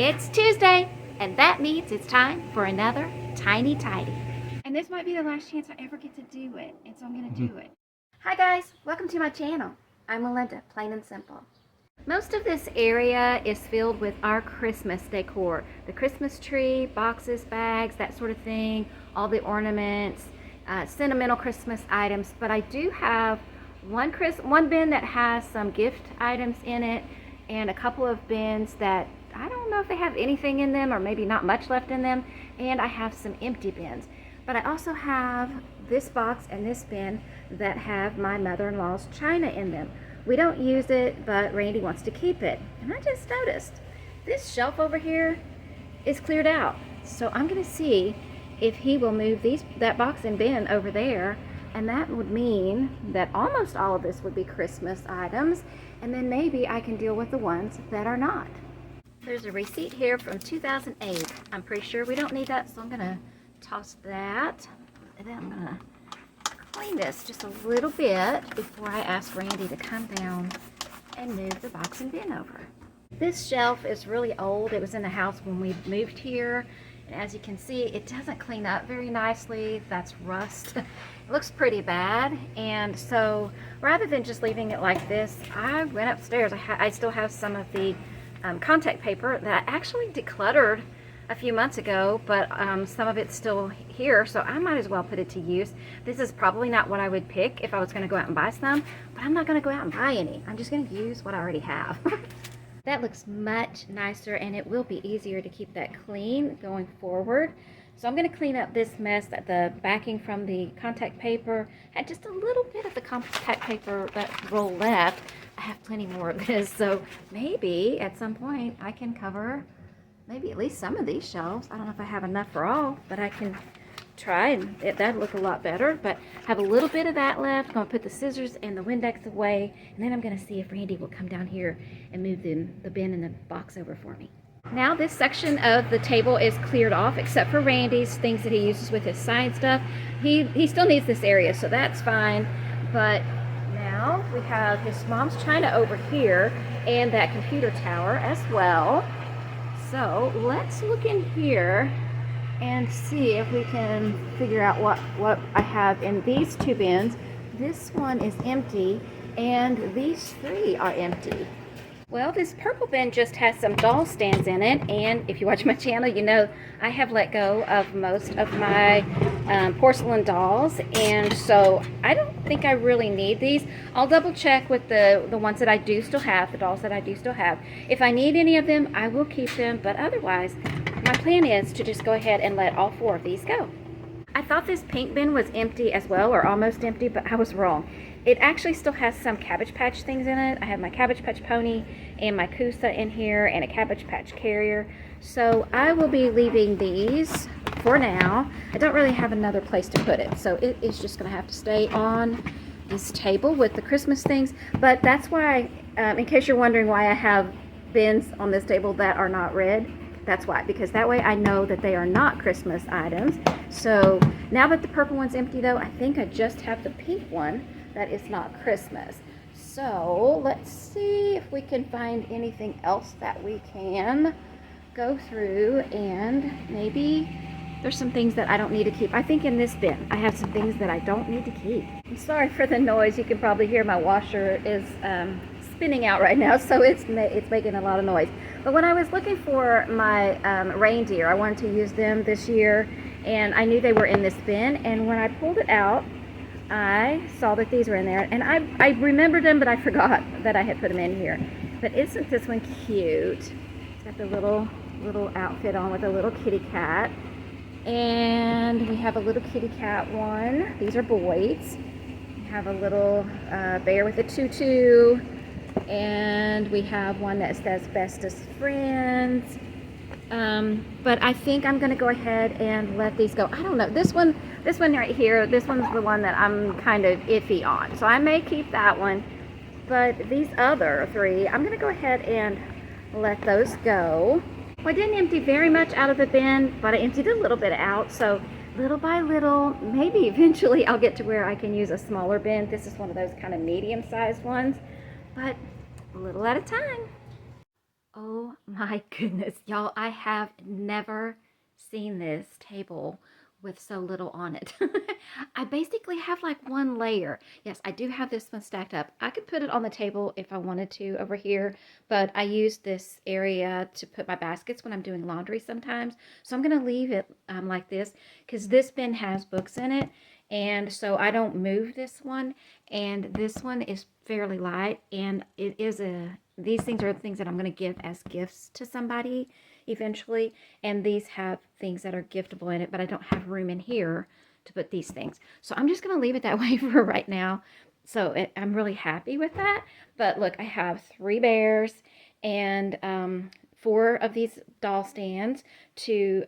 It's Tuesday, and that means it's time for another Tiny Tidy. And this might be the last chance I ever get to do it, and so I'm going to do it. Hi guys, welcome to my channel. I'm Melinda, plain and simple. Most of this area is filled with our Christmas decor. The Christmas tree, boxes, bags, that sort of thing, all the ornaments, sentimental Christmas items. But I do have one bin that has some gift items in it, and a couple of bins that I don't know if they have anything in them, or maybe not much left in them, and I have some empty bins. But I also have this box and this bin that have my mother-in-law's china in them. We don't use it, but Randy wants to keep it. And I just noticed this shelf over here is cleared out. So I'm gonna see if he will move that box and bin over there, and that would mean that almost all of this would be Christmas items, and then maybe I can deal with the ones that are not. There's a receipt here from 2008. I'm pretty sure we don't need that, so I'm gonna toss that. And then I'm gonna clean this just a little bit before I ask Randy to come down and move the box and bin over. This shelf is really old. It was in the house when we moved here. And as you can see, it doesn't clean up very nicely. That's rust. It looks pretty bad. And so rather than just leaving it like this, I went upstairs. I still have some of the contact paper that I actually decluttered a few months ago, but some of it's still here, so I might as well put it to use. This is probably not what I would pick if I was going to go out and buy some, but I'm not going to go out and buy any. I'm just going to use what I already have. That looks much nicer, and it will be easier to keep that clean going forward. So I'm going to clean up this mess, that the backing from the contact paper had just a little bit of the contact paper that roll left. I have plenty more of this, so maybe at some point I can cover maybe at least some of these shelves. I don't know if I have enough for all, but I can try, and that'd look a lot better. But I have a little bit of that left. I'm going to put the scissors and the Windex away, and then I'm going to see if Randy will come down here and move the bin and the box over for me. Now this section of the table is cleared off, except for Randy's things that he uses with his side stuff. He still needs this area, so that's fine. But now we have his mom's china over here and that computer tower as well. So let's look in here and see if we can figure out what I have in these two bins. This one is empty, and these three are empty. Well, this purple bin just has some doll stands in it, and if you watch my channel, you know I have let go of most of my porcelain dolls, and so I don't think I really need these. I'll double check with the ones that I do still have, the dolls that I do still have. If I need any of them, I will keep them, but otherwise, my plan is to just go ahead and let all four of these go. I thought this pink bin was empty as well, or almost empty, but I was wrong. It actually still has some Cabbage Patch things in it. I have my Cabbage Patch pony and my Kusa in here and a Cabbage Patch carrier. So I will be leaving these for now. I don't really have another place to put it, so it is just going to have to stay on this table with the Christmas things. But that's why, in case you're wondering why I have bins on this table that are not red, that's why, because that way I know that they are not Christmas items. So now that the purple one's empty though, I think I just have the pink one that is not Christmas. So let's see if we can find anything else that we can go through, and maybe there's some things that I don't need to keep. I think in this bin I have some things that I don't need to keep. I'm sorry for the noise. You can probably hear my washer is spinning out right now, so it's making a lot of noise. But when I was looking for my reindeer, I wanted to use them this year, and I knew they were in this bin, and when I pulled it out, I saw that these were in there, and I remembered them, but I forgot that I had put them in here. But isn't this one cute? It's got the little outfit on with a little kitty cat, and we have a little kitty cat one. These are boys. We have a little bear with a tutu, and we have one that says bestest friends. But I think I'm going to go ahead and let these go. I don't know. This one right here, this one's the one that I'm kind of iffy on. So I may keep that one. But these other three, I'm going to go ahead and let those go. Well, I didn't empty very much out of the bin, but I emptied a little bit out. So little by little, maybe eventually I'll get to where I can use a smaller bin. This is one of those kind of medium-sized ones, but a little at a time. Oh my goodness, y'all, I have never seen this table with so little on it. I basically have like one layer. Yes, I do have this one stacked up. I could put it on the table if I wanted to over here, but I use this area to put my baskets when I'm doing laundry sometimes. So I'm going to leave it like this because this bin has books in it. And so I don't move this one. And this one is fairly light. And it is these things are the things that I'm going to give as gifts to somebody eventually. And these have things that are giftable in it, but I don't have room in here to put these things. So I'm just going to leave it that way for right now. So I'm really happy with that. But look, I have 3 bears and 4 of these doll stands to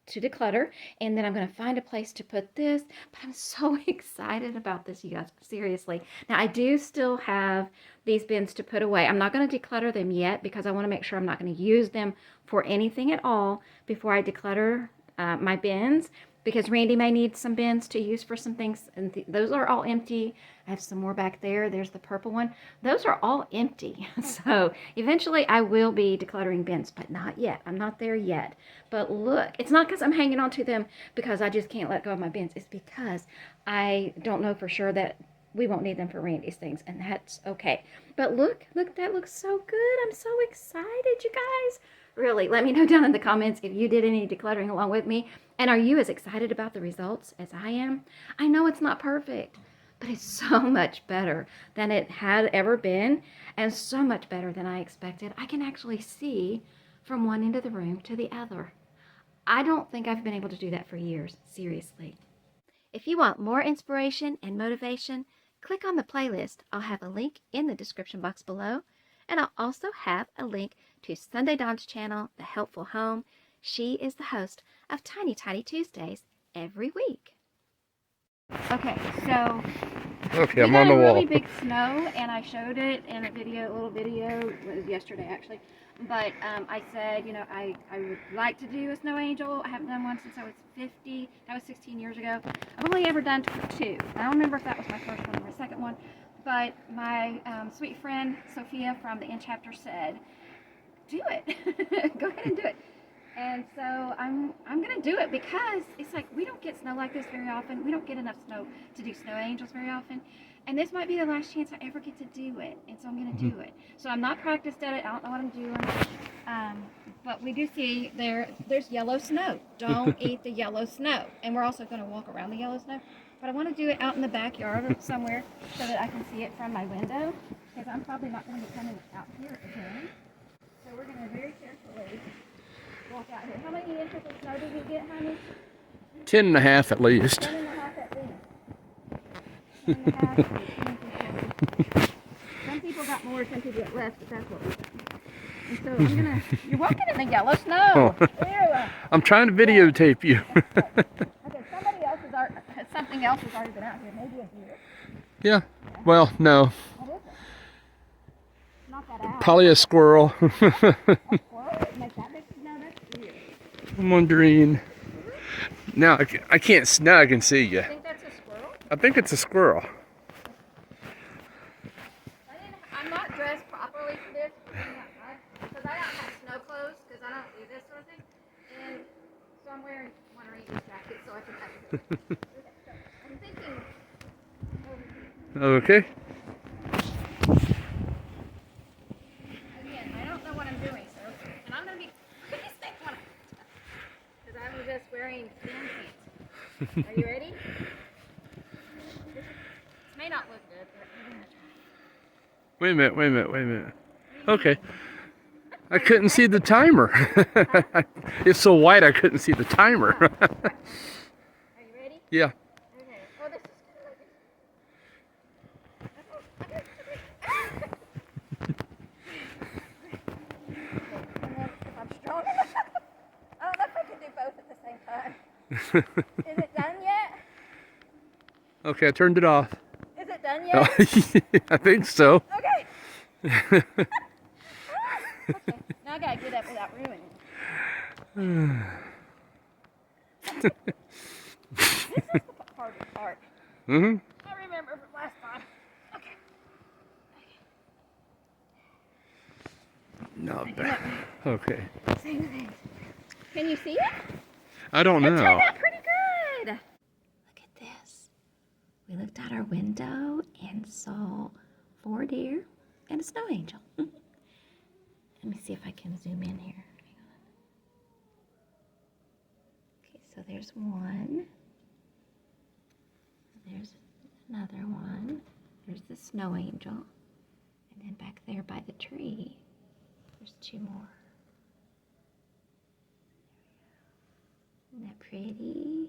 declutter, and then I'm going to find a place to put this. But I'm so excited about this, you guys, seriously. Now I do still have these bins to put away. I'm not going to declutter them yet because I want to make sure I'm not going to use them for anything at all before I declutter my bins, because Randy may need some bins to use for some things, and those are all empty. I have some more back there. There's the purple one. Those are all empty. So eventually I will be decluttering bins, but not yet. I'm not there yet. But look, it's not because I'm hanging on to them because I just can't let go of my bins. It's because I don't know for sure that we won't need them for Randy's things, and that's okay. But look, that looks so good. I'm so excited, you guys. Really, let me know down in the comments if you did any decluttering along with me. And are you as excited about the results as I am? I know it's not perfect, but it's so much better than it had ever been, and so much better than I expected. I can actually see from one end of the room to the other. I don't think I've been able to do that for years, seriously. If you want more inspiration and motivation, click on the playlist. I'll have a link in the description box below. And I'll also have a link to Sunday Dawn's channel, The Helpful Home. She is the host of Tiny Tidy Tuesdays every week. Okay, so Okay, we I'm on got the a wall. really big snow, and I showed it in a little video, it was yesterday actually. But I said, you know, I would like to do a snow angel. I haven't done one since I was 50. That was 16 years ago. I've only ever done 2. I don't remember if that was my first one or my second one. But my sweet friend Sophia from the End Chapter said, do it. Go ahead and do it. And so I'm gonna do it because it's like we don't get snow like this very often. We don't get enough snow to do snow angels very often. And this might be the last chance I ever get to do it. And so I'm gonna do it. So I'm not practiced at it. I don't know what I'm doing. But we do see there's yellow snow. Don't eat the yellow snow. And we're also gonna walk around the yellow snow. But I want to do it out in the backyard or somewhere so that I can see it from my window, because I'm probably not going to be coming out here again. So we're going to very carefully walk out here. How many inches of snow did you get, honey? 10 and a half at least. 10 and a half at least. 10 and a half at least. Some people got more, some people got less, but that's what we got. And so I'm going to, you're walking in the yellow snow. Oh. Ew. I'm trying to videotape you. Okay, something else has already been out here. Maybe a deer. Yeah, well, no. What is it? Not that owl. Probably a squirrel. A squirrel? Make that big? No, that's weird. I'm wondering. Now, I can't snug and see you. You think that's a squirrel? I think it's a squirrel. I'm not dressed properly for this because I don't have snow clothes because I don't do this sort of thing. And so I'm wearing one of these jackets so I can have it. I'm thinking over here. Okay. Again, I don't know what I'm doing, sir. And I'm going to be pretty sick when because I'm just wearing thin pants. Are you ready? This may not look good, but we're going to try. Wait a minute. Okay. I couldn't see the timer. It's so white I couldn't see the timer. Are you ready? Yeah. Okay. Oh, this is kind of like and then if I'm strong enough, I don't know if I can do both at the same time. Is it done yet? Okay, I turned it off. Is it done yet? I think so. Okay. Okay. Now I gotta get up without ruining it. This is the hardest part. Mm-hmm. I remember from last time. Okay. Not bad. Okay. Same thing. Can you see it? I don't It know. turned out pretty good. Look at this. We looked out our window and saw 4 deer and a snow angel. Let me see if I can zoom in here. Hang on. Okay, so there's one. There's another one. There's the snow angel. And then back there by the tree, there's 2 more. Isn't that pretty?